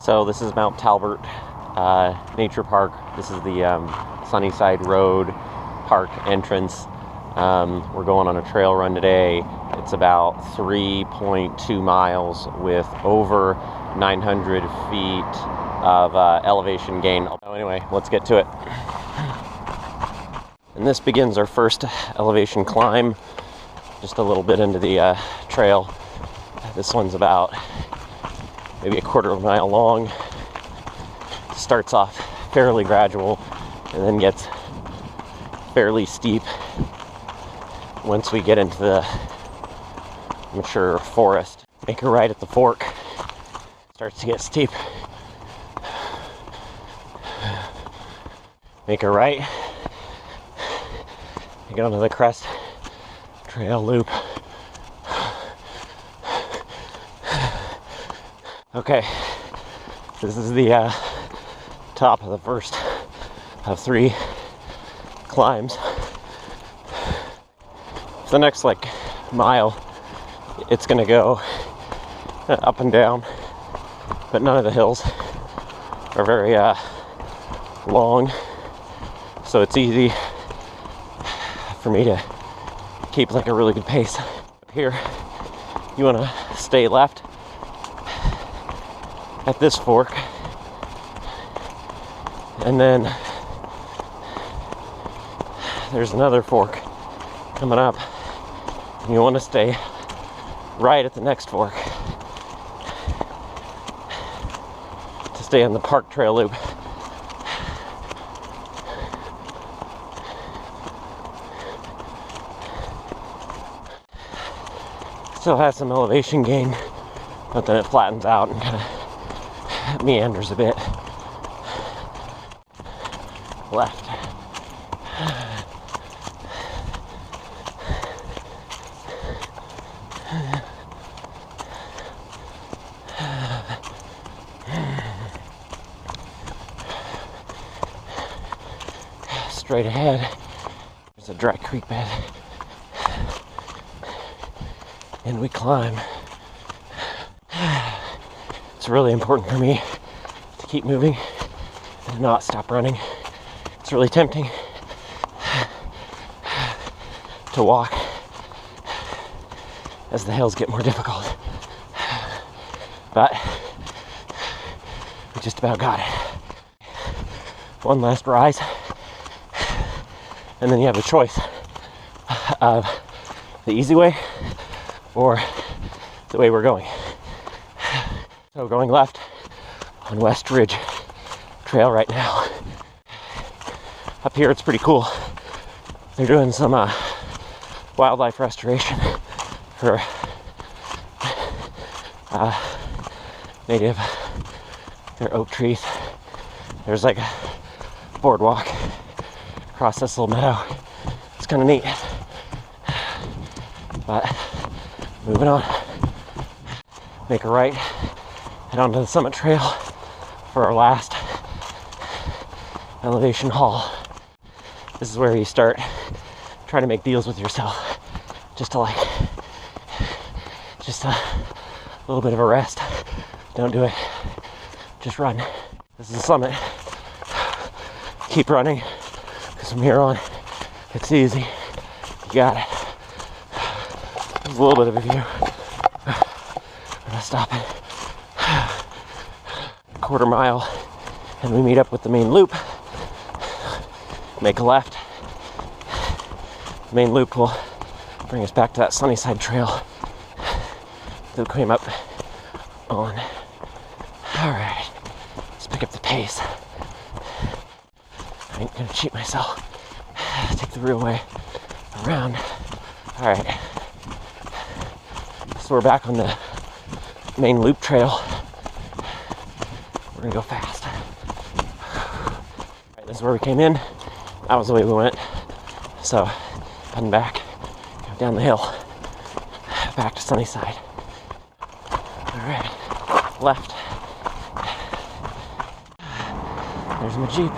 So this is Mount Talbert Nature Park. This is the Sunnyside Road Park entrance. We're going on a trail run today. It's about 3.2 miles with over 900 feet of elevation gain. So anyway, let's get to it. And this begins our first elevation climb, just a little bit into the trail. This one's about maybe a quarter of a mile long. Starts off fairly gradual and then gets fairly steep once we get into the mature forest. Make a right at the fork. Starts to get steep. Make a right. Get onto the crest trail loop. Okay, this is the top of the first of 3 climbs. For the next mile, it's gonna go up and down, but none of the hills are very long, so it's easy for me to keep a really good pace. Up here, you want to stay left at this fork, and then there's another fork coming up, and you want to stay right at the next fork to stay on the park trail loop. Still has some elevation gain, but then it flattens out and kind of meanders a bit. Left. Straight ahead, there's a dry creek bed. And we climb. It's really important for me to keep moving and not stop running. It's really tempting to walk as the hills get more difficult. But we just about got it. One last rise, and then you have a choice of the easy way or the way we're going. So going left on West Ridge Trail right now. Up here it's pretty cool. They're doing some wildlife restoration for native, their oak trees. There's a boardwalk across this little meadow. It's kind of neat. But moving on. Make a right, head onto the summit trail for our last elevation haul. This is where you start trying to make deals with yourself. Just a little bit of a rest. Don't do it. Just run. This is the summit. Keep running, because from here on, it's easy. You got it. There's a little bit of a view. We're gonna stop it. Quarter mile, and we meet up with the main loop. Make a left. The main loop will bring us back to that Sunnyside trail that we came up on. Alright, let's pick up the pace. I ain't gonna cheat myself. Take the real way around. Alright. So we're back on the main loop trail. We're gonna go fast. Alright, this is where we came in. That was the way we went. So, heading back, go down the hill, back to Sunnyside. Alright, left. There's my Jeep.